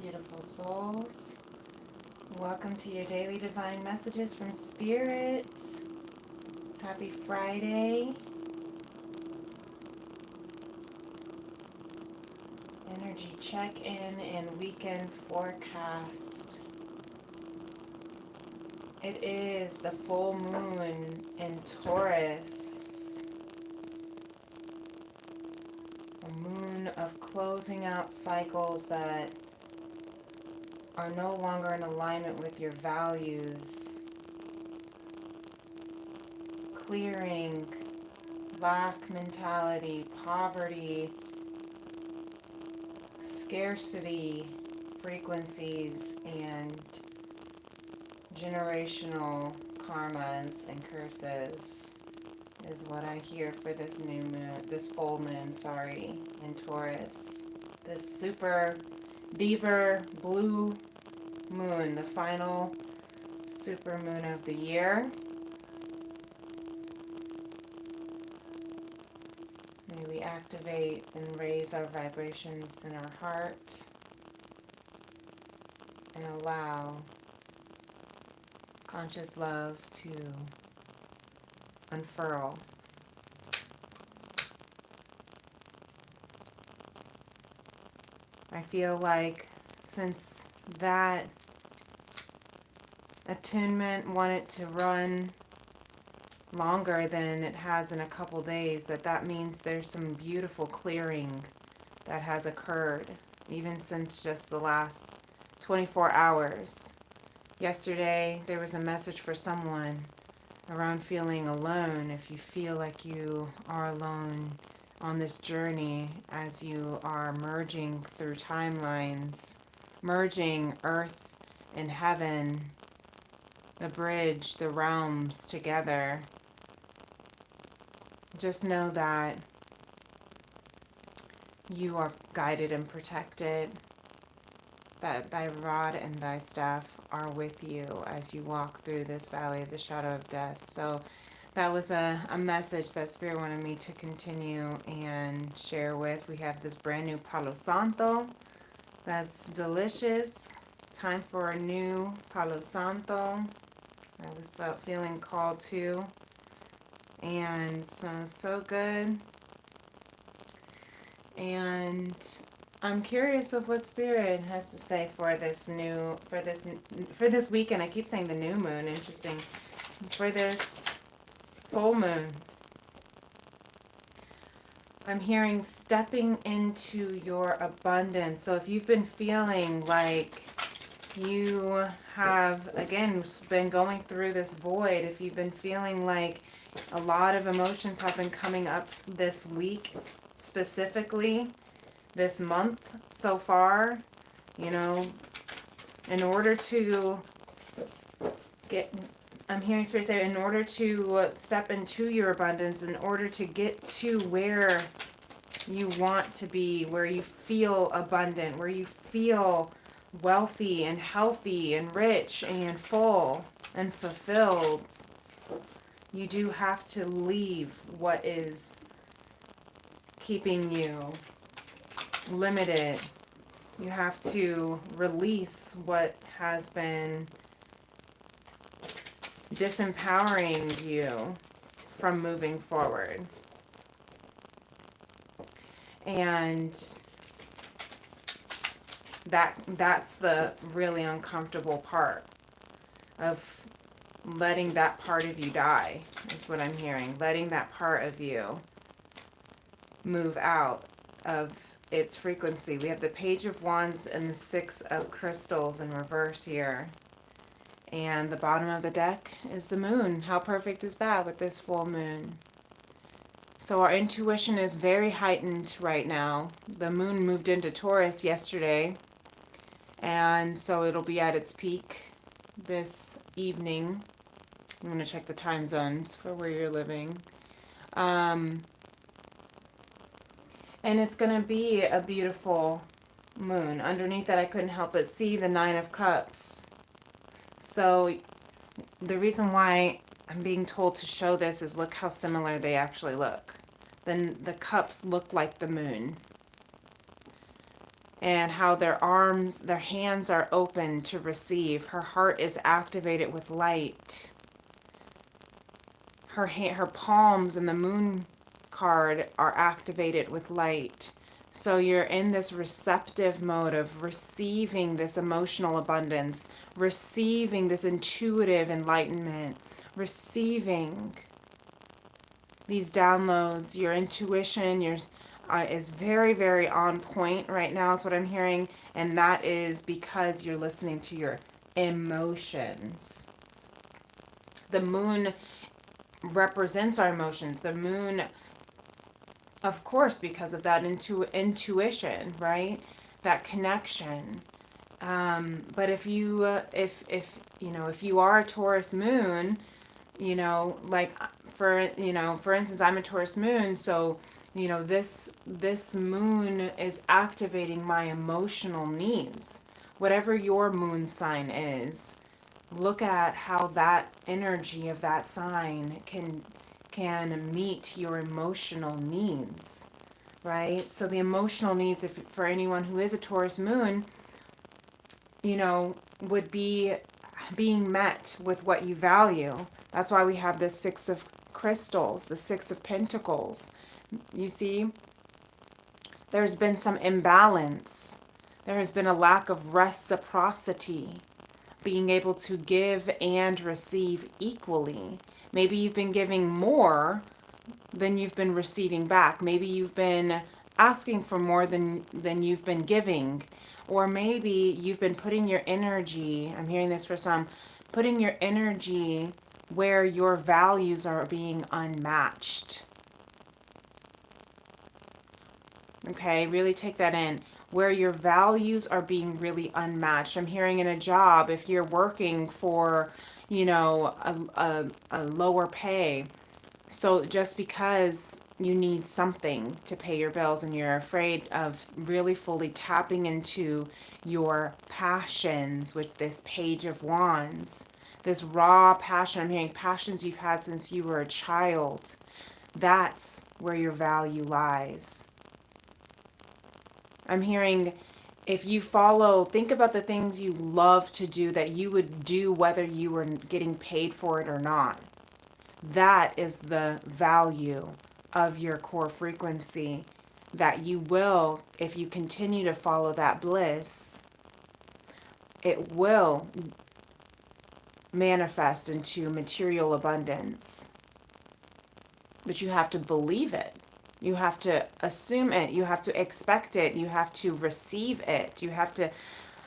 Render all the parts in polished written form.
Beautiful souls. Welcome to your daily divine messages from Spirit. Happy Friday. Energy check-in and weekend forecast. It is the full moon in Taurus. A moon of closing out cycles that are no longer in alignment with your values, clearing lack mentality, poverty, scarcity frequencies, and generational karmas and curses is what I hear for this new moon, this full moon, in Taurus. This super beaver blue moon, the final super moon of the year. May we activate and raise our vibrations in our heart and allow conscious love to unfurl. I feel like since that attunement wanted to run longer than it has in a couple days, that means there's some beautiful clearing that has occurred, even since just the last 24 hours. Yesterday, there was a message for someone around feeling alone. If you feel like you are alone on this journey as you are merging through timelines, merging earth and heaven, the bridge, the realms together, just know that you are guided and protected, that thy rod and thy staff are with you as you walk through this valley of the shadow of death. So that was a message that Spirit wanted me to continue and share with. We have this brand new Palo Santo that's delicious. Time for a new Palo Santo. I was feeling called to, and it smells so good. And I'm curious of what Spirit has to say for this weekend. I keep saying the new moon, interesting. For this full moon, I'm hearing stepping into your abundance. So if you've been feeling like you have, again, been going through this void, if you've been feeling like a lot of emotions have been coming up this week, specifically this month so far, you know, in order to I'm hearing Spirit say, in order to step into your abundance, in order to get to where you want to be, where you feel abundant, where you feel wealthy and healthy and rich and full and fulfilled, you do have to leave what is keeping you limited. You have to release what has been disempowering you from moving forward. And that's the really uncomfortable part of letting that part of you die, is what I'm hearing. Letting that part of you move out of its frequency. We have the Page of Wands and the Six of Crystals in reverse here. And the bottom of the deck is the moon. How perfect is that with this full moon? So our intuition is very heightened right now. The moon moved into Taurus yesterday, and so it'll be at its peak this evening. I'm going to check the time zones for where you're living. And it's going to be a beautiful moon. Underneath that, I couldn't help but see the Nine of Cups. So the reason why I'm being told to show this is look how similar they actually look. Then the cups look like the moon. and how their arms, their hands are open to receive. Her heart is activated with light. Her palms and the moon card are activated with light. So you're in this receptive mode of receiving this emotional abundance, receiving this intuitive enlightenment, receiving these downloads. Your intuition is very, very on point right now is what I'm hearing. And that is because you're listening to your emotions. The moon represents our emotions. The moon, of course, because of that intuition, right? That connection. But if you are a Taurus moon, like for instance, I'm a Taurus moon, so this moon is activating my emotional needs. Whatever your moon sign is, look at how that energy of that sign can meet your emotional needs, right? So the emotional needs, if for anyone who is a Taurus moon, would be being met with what you value. That's why we have the Six of Crystals, the Six of Pentacles. You see, there's been some imbalance. There has been a lack of reciprocity, being able to give and receive equally. Maybe you've been giving more than you've been receiving back. Maybe you've been asking for more than you've been giving. Or maybe you've been putting your energy, I'm hearing this for some, putting your energy where your values are being unmatched. Okay, really take that in. Where your values are being really unmatched. I'm hearing in a job, if you're working for, a lower pay, so just because you need something to pay your bills and you're afraid of really fully tapping into your passions with this Page of Wands, this raw passion, I'm hearing passions you've had since you were a child, that's where your value lies. I'm hearing, if you think about the things you love to do that you would do whether you were getting paid for it or not. That is the value of your core frequency that you will, if you continue to follow that bliss, it will manifest into material abundance. But you have to believe it. You have to assume it. You have to expect it. You have to receive it. You have to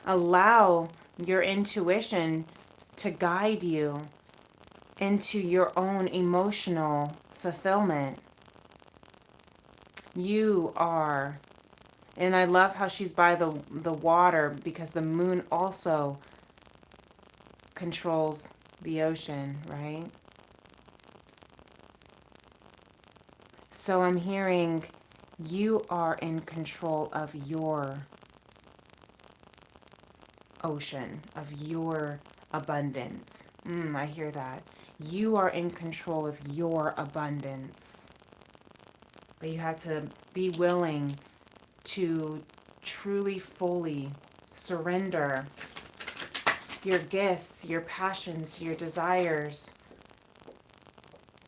allow your intuition to guide you into your own emotional fulfillment. You are, and I love how she's by the water, because the moon also controls the ocean, right? So I'm hearing you are in control of your ocean, of your abundance. I hear that. You are in control of your abundance. But you have to be willing to truly, fully surrender your gifts, your passions, your desires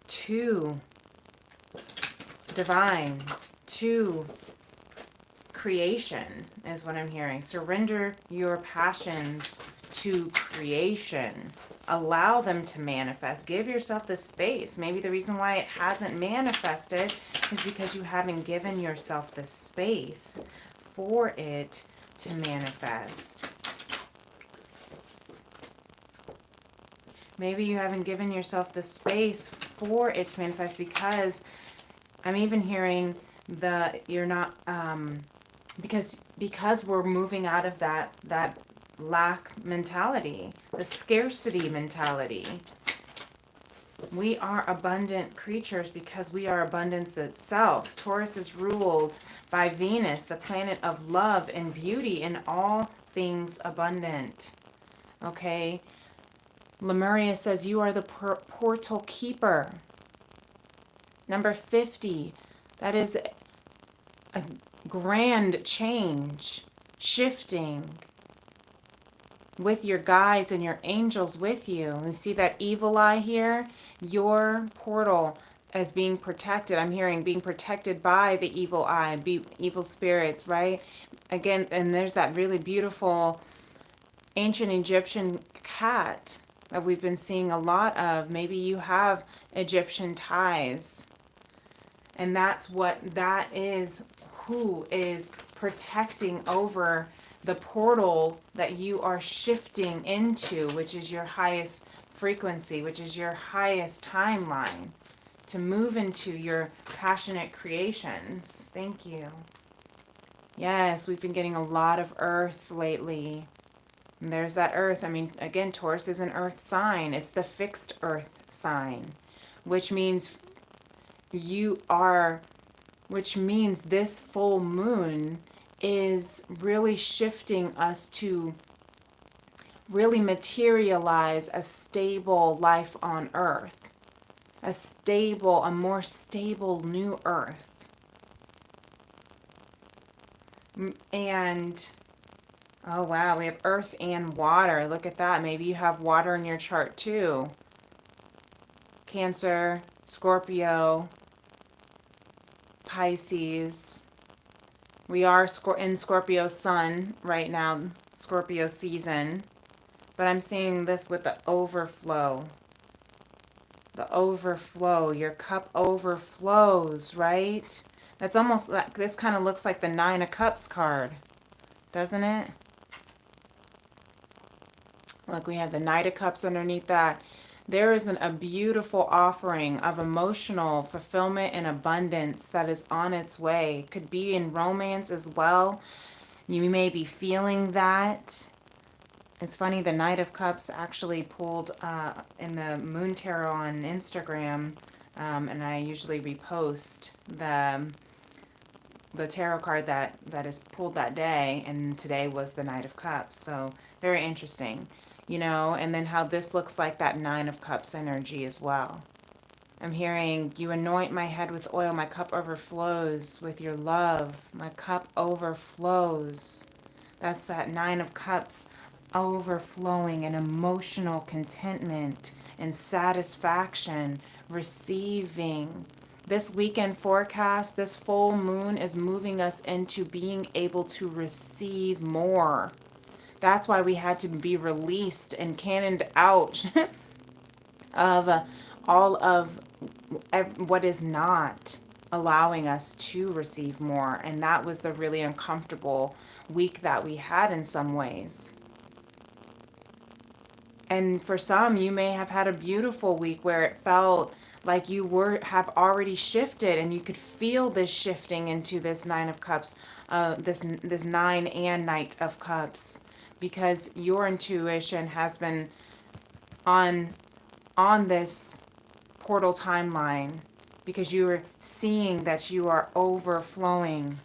to divine, to creation, is what I'm hearing. Surrender your passions to creation. Allow them to manifest. Give yourself the space. Maybe the reason why it hasn't manifested is because you haven't given yourself the space for it to manifest. Maybe you haven't given yourself the space for it to manifest because I'm even hearing you're not, because we're moving out of that lack mentality, the scarcity mentality. We are abundant creatures because we are abundance itself. Taurus is ruled by Venus, the planet of love and beauty in all things abundant. Okay? Lemuria says you are the portal keeper. Number 50, that is a grand change. shifting with your guides and your angels with you. You see that evil eye here? Your portal is being protected. I'm hearing being protected by the evil eye, evil spirits, right? Again, and there's that really beautiful ancient Egyptian cat that we've been seeing a lot of. Maybe you have Egyptian ties. And that's what that is, who is protecting over the portal that you are shifting into, which is your highest frequency, which is your highest timeline, to move into your passionate creations. Thank you. Yes, we've been getting a lot of earth lately. And there's that earth. I mean, again, Taurus is an earth sign. It's the fixed earth sign, which means which means this full moon is really shifting us to really materialize a stable life on earth, a more stable new earth. And oh wow, we have earth and water. Look at that. Maybe you have water in your chart too. Cancer, Scorpio, Pisces. We are in Scorpio sun right now, Scorpio season. But I'm seeing this with the overflow. The overflow. Your cup overflows, right? That's almost like, this kind of looks like the Nine of Cups card, doesn't it? Look, we have the Knight of Cups underneath that. There is a beautiful offering of emotional fulfillment and abundance that is on its way. Could be in romance as well. You may be feeling that. It's funny, the Knight of Cups actually pulled in the Moon Tarot on Instagram, and I usually repost the tarot card that is pulled that day, and today was the Knight of Cups. So very interesting. You know, and then how this looks like that Nine of Cups energy as well. I'm hearing, you anoint my head with oil, my cup overflows with your love. My cup overflows. That's that Nine of Cups overflowing in emotional contentment and satisfaction, receiving. This weekend forecast, this full moon is moving us into being able to receive more. That's why we had to be released and cannoned out of all of what is not allowing us to receive more. And that was the really uncomfortable week that we had in some ways. And for some, you may have had a beautiful week where it felt like you have already shifted, and you could feel this shifting into this Nine of Cups, this Nine and Knight of Cups. Because your intuition has been on this portal timeline, because you are seeing that you are overflowing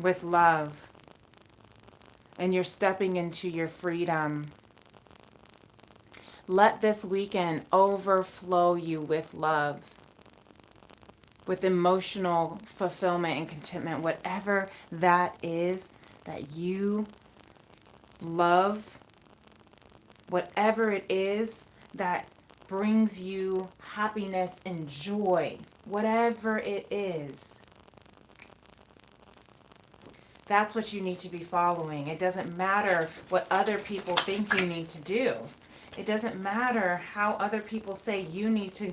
with love, and you're stepping into your freedom. Let this weekend overflow you with love, with emotional fulfillment and contentment, whatever that is that you love, whatever it is that brings you happiness and joy, whatever it is, that's what you need to be following. It doesn't matter what other people think you need to do. It doesn't matter how other people say you need to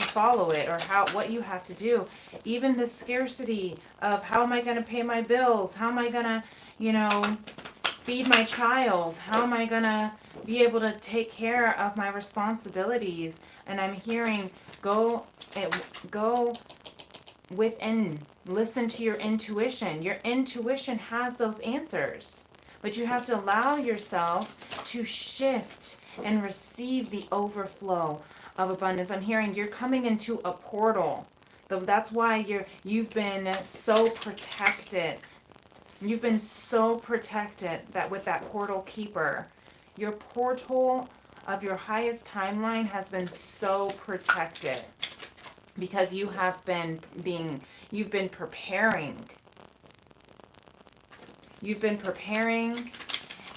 follow it, or what you have to do. Even the scarcity of, how am I going to pay my bills? How am I going to, feed my child? How am I going to be able to take care of my responsibilities? And I'm hearing, go within, listen to your intuition. Your intuition has those answers, but you have to allow yourself to shift and receive the overflow of abundance. I'm hearing you're coming into a portal. That's why you've been so protected. You've been so protected that with that portal keeper, your portal of your highest timeline has been so protected, because you have been you've been preparing. You've been preparing.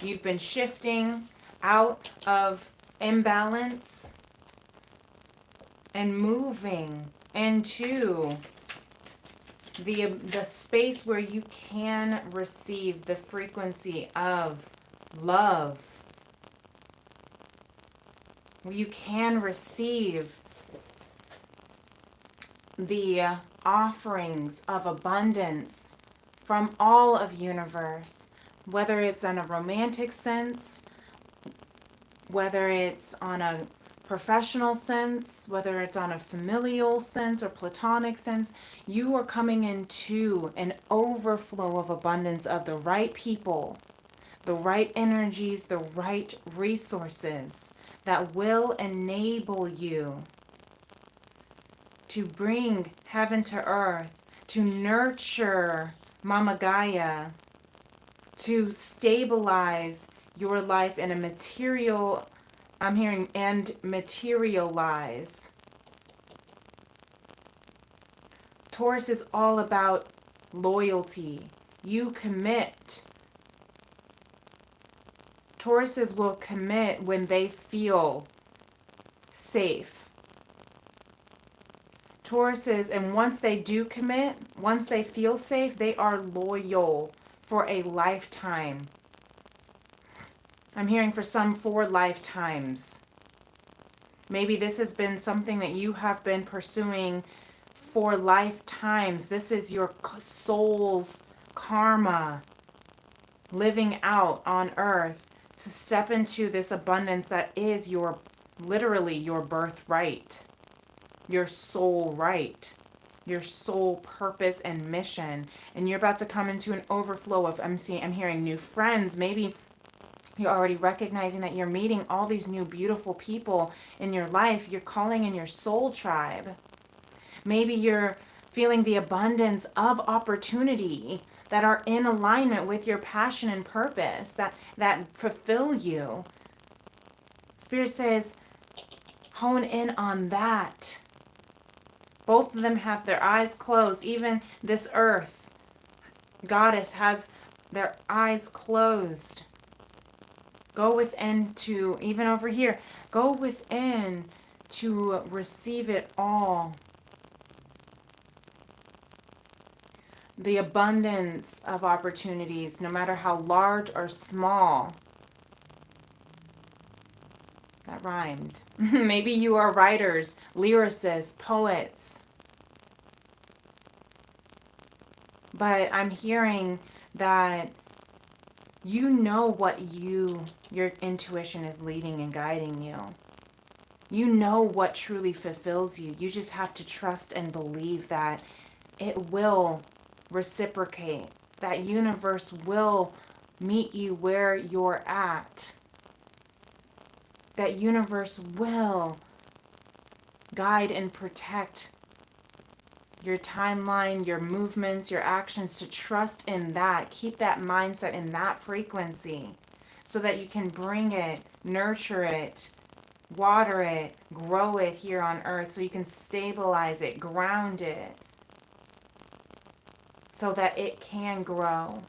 You've been shifting out of imbalance and moving into the space where you can receive the frequency of love. Where you can receive the offerings of abundance from all of universe, whether it's on a romantic sense, whether it's on a professional sense, whether it's on a familial sense or platonic sense. You are coming into an overflow of abundance of the right people, the right energies, the right resources that will enable you to bring heaven to earth, to nurture Mama Gaia, to stabilize your life in a material, I'm hearing, and materialize. Taurus is all about loyalty. You commit. Tauruses will commit when they feel safe. Tauruses, and once they do commit, once they feel safe, they are loyal for a lifetime. I'm hearing for some 4 lifetimes. Maybe this has been something that you have been pursuing for lifetimes. This is your soul's karma living out on earth to step into this abundance that is your, literally your birthright, your soul right, your soul purpose and mission. And you're about to come into an overflow of, I'm hearing new friends. Maybe you're already recognizing that you're meeting all these new beautiful people in your life. You're calling in your soul tribe. Maybe you're feeling the abundance of opportunity that are in alignment with your passion and purpose, that fulfill you. Spirit says, hone in on that. Both of them have their eyes closed. Even this earth goddess has their eyes closed. Go within to, even over here, go within to receive it all. The abundance of opportunities, no matter how large or small. That rhymed. Maybe you are writers, lyricists, poets. But I'm hearing that you know what your intuition is leading and guiding you. You know what truly fulfills you. You just have to trust and believe that it will reciprocate. That universe will meet you where you're at. That universe will guide and protect your timeline, your movements, your actions, to trust in that. Keep that mindset in that frequency so that you can bring it, nurture it, water it, grow it here on earth, so you can stabilize it, ground it, so that it can grow.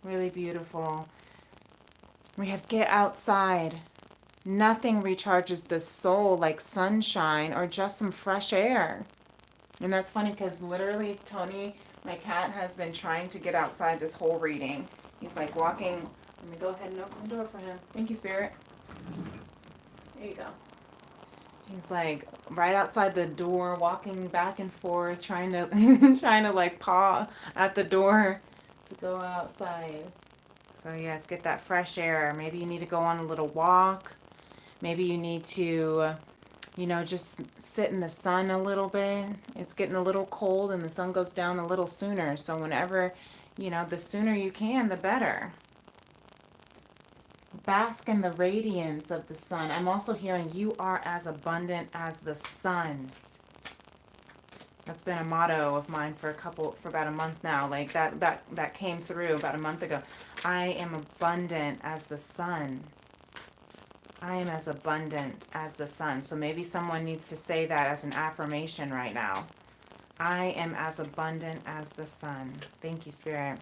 Really beautiful. We have get outside. Nothing recharges the soul like sunshine or just some fresh air. And that's funny because literally Tony, my cat, has been trying to get outside this whole reading. He's like walking. Let me go ahead and open the door for him. Thank you, Spirit. There you go. He's like right outside the door, walking back and forth, trying to like paw at the door to go outside. So yes, get that fresh air. Maybe you need to go on a little walk. Maybe you need to, just sit in the sun a little bit. It's getting a little cold and the sun goes down a little sooner. So whenever, the sooner you can, the better. Bask in the radiance of the sun. I'm also hearing you are as abundant as the sun. That's been a motto of mine for about a month now. Like that came through about a month ago. I am abundant as the sun. I am as abundant as the sun. So maybe someone needs to say that as an affirmation right now. I am as abundant as the sun. Thank you, Spirit.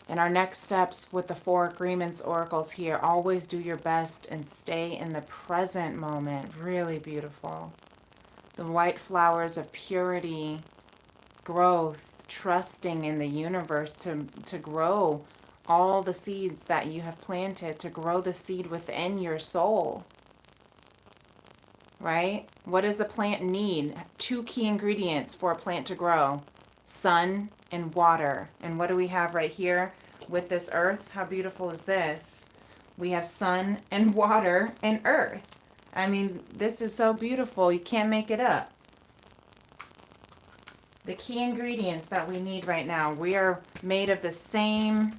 And our next steps with the 4 agreements oracles here, always do your best and stay in the present moment. Really beautiful. The white flowers of purity, growth, trusting in the universe to grow all the seeds that you have planted, to grow the seed within your soul. Right? What does a plant need? 2 key ingredients for a plant to grow: sun and water. And what do we have right here with this earth? How beautiful is this? We have sun and water and earth. I mean, this is so beautiful. You can't make it up. The key ingredients that we need right now. We are made of the same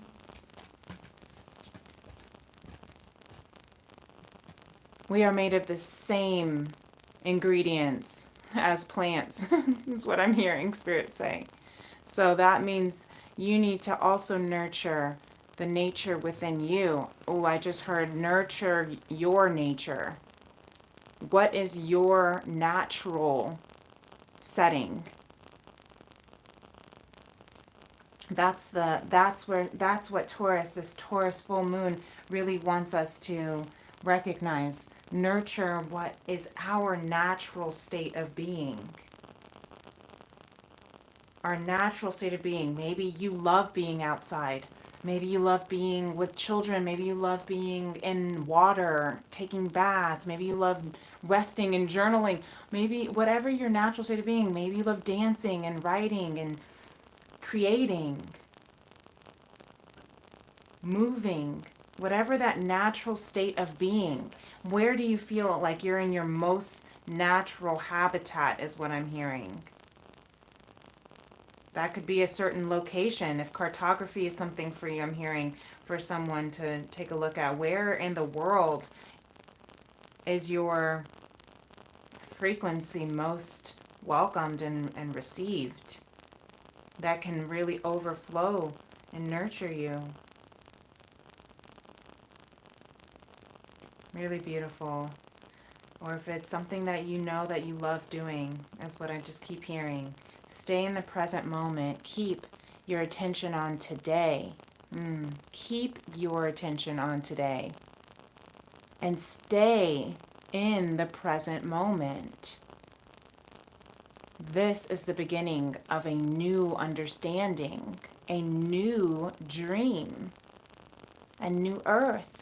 ingredients as plants, is what I'm hearing Spirit say. So that means you need to also nurture the nature within you. Oh, I just heard nurture your nature. What is your natural setting? That's what Taurus, this Taurus full moon, really wants us to recognize. Nurture what is our natural state of being. Our natural state of being. Maybe you love being outside. Maybe you love being with children. Maybe you love being in water, taking baths. Maybe you love resting and journaling. Maybe whatever your natural state of being. Maybe you love dancing and writing and creating, moving, whatever that natural state of being. Where do you feel like you're in your most natural habitat is what I'm hearing. That could be a certain location. If cartography is something for you, I'm hearing for someone to take a look at. Where in the world is your frequency most welcomed and received? That can really overflow and nurture you. Really beautiful. Or if it's something that you know that you love doing, that's what I just keep hearing. Stay in the present moment. Keep your attention on today. Keep your attention on today. And stay in the present moment. This is the beginning of a new understanding, a new dream, a new earth.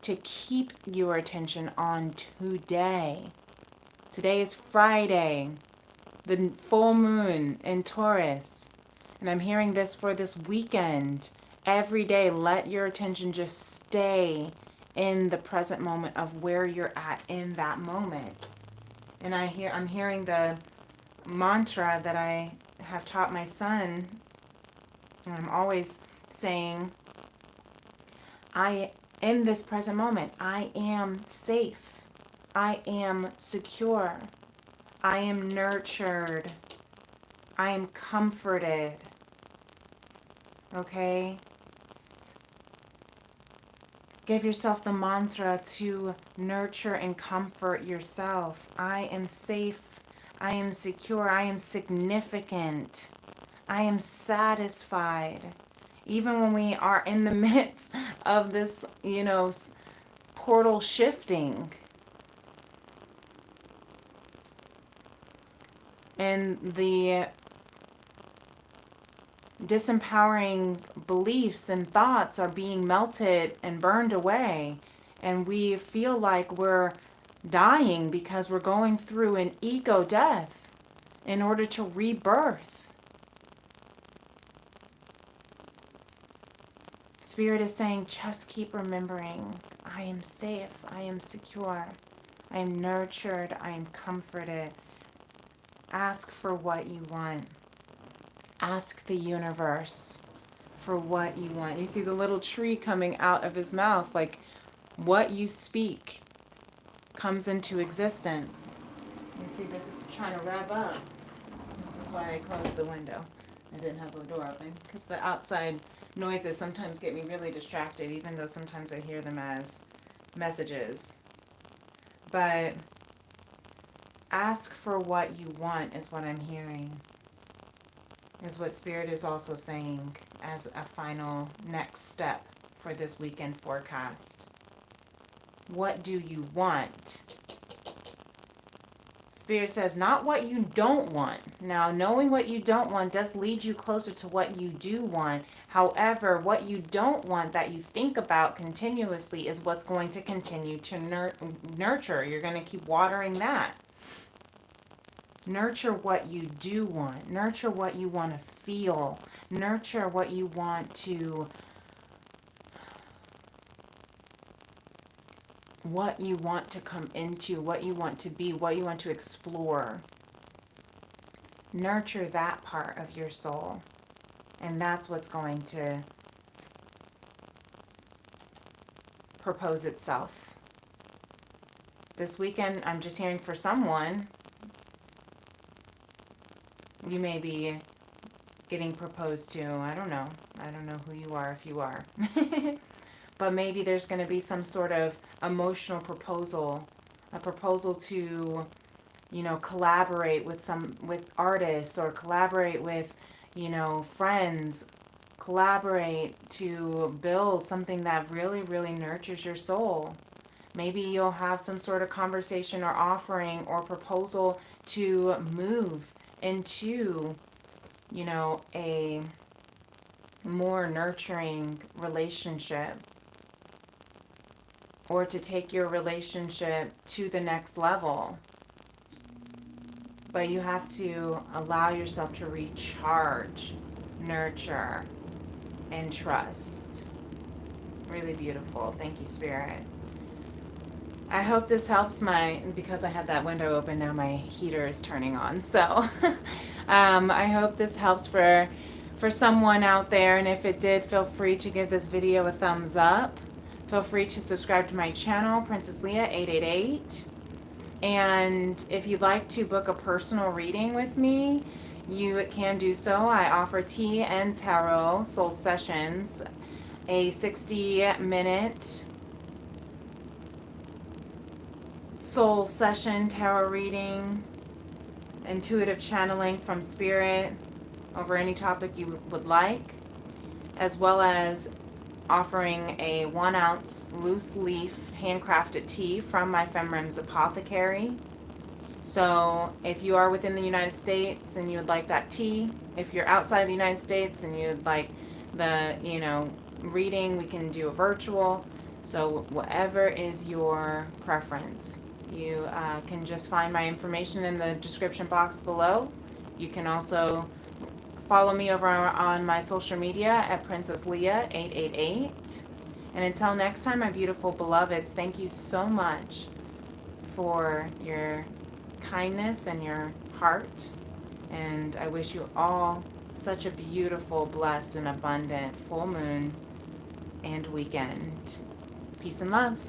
To keep your attention on today. Today is Friday, the full moon in Taurus. And I'm hearing this for this weekend. Every day, let your attention just stay in the present moment of where you're at in that moment. And I'm hearing the mantra that I have taught my son. And I'm always saying, in this present moment, I am safe. I am secure. I am nurtured. I am comforted. Okay? Give yourself the mantra to nurture and comfort yourself. I am safe. I am secure. I am significant. I am satisfied. Even when we are in the midst of this, portal shifting. And the disempowering beliefs and thoughts are being melted and burned away. And we feel like we're dying because we're going through an ego death in order to rebirth. Spirit is saying, just keep remembering, I am safe, I am secure, I am nurtured, I am comforted. Ask for what you want. Ask the universe for what you want. You see the little tree coming out of his mouth, like what you speak comes into existence. You see this is trying to wrap up. This is why I closed the window. I didn't have the door open because the outside noises sometimes get me really distracted, even though sometimes I hear them as messages. But Ask for what you want is what I'm hearing. Is what Spirit is also saying as a final next step for this weekend forecast. What do you want? Spirit says not what you don't want. Now, knowing what you don't want does lead you closer to what you do want. However, what you don't want that you think about continuously is what's going to continue to nurture. You're going to keep watering that. Nurture what you do want. Nurture what you want to feel. Nurture what you want to come into, what you want to be, what you want to explore. Nurture that part of your soul. And that's what's going to propose itself. This weekend, I'm just hearing for someone, you may be getting proposed to. I don't know. I don't know who you are if you are. But maybe there's going to be some sort of emotional proposal, a proposal to, you know, collaborate with artists, or collaborate with, you know, friends, collaborate to build something that really, really nurtures your soul. Maybe you'll have some sort of conversation or offering or proposal to move into, you know, a more nurturing relationship, or to take your relationship to the next level. But you have to allow yourself to recharge, nurture, and trust. Really beautiful. Thank you, Spirit. I hope this helps. Because I had that window open, now my heater is turning on. So I hope this helps for someone out there. And if it did, feel free to give this video a thumbs up. Feel free to subscribe to my channel, Princess Leah 888. And if you'd like to book a personal reading with me, you can do so. I offer Tea and Tarot soul sessions, a 60-minute soul session tarot reading, intuitive channeling from Spirit over any topic you would like, as well as offering a 1-ounce loose leaf handcrafted tea from my FemRems apothecary. So if you are within the United States and you would like that tea, if you're outside the United States and you'd like the, you know, reading, we can do a virtual. So whatever is your preference. You can just find my information in the description box below. You can also follow me over on my social media at Princess Leah 888. And until next time, my beautiful beloveds, thank you so much for your kindness and your heart. And I wish you all such a beautiful, blessed, and abundant full moon and weekend. Peace and love.